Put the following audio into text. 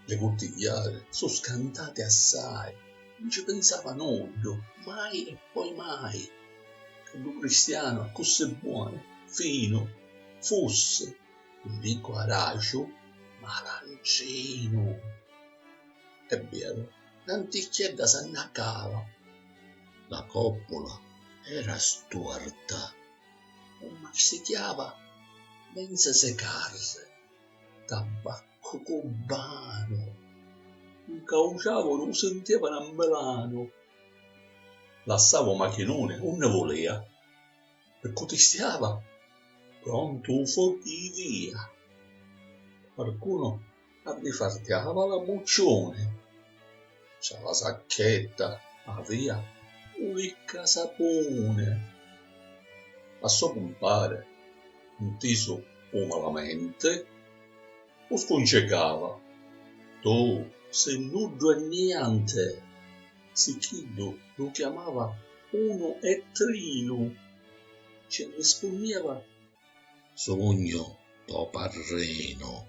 Le cottigliate sono scantate assai, non ci pensava nulla, mai e poi mai, che un cristiano così buono, fino, fosse, non dico aracio, ma arancino. È vero, l'anticchietta si annacava, la coppola era storta, non masticava, senza secarsi, tabacco cubano, un cauciavo lo sentiva un melano. Lassavo macchinone, non ne voleva, e cotistiava, pronto fuochi via. Qualcuno rifartiava la muccione, c'ha la sacchetta, ma via, un ricca sapone. A suo compare, inteso o malamente, o sconcecava. Tu sei nudo e niente. Sicchido lo chiamava uno e trino. Ci rispondeva sogno tuo padrino.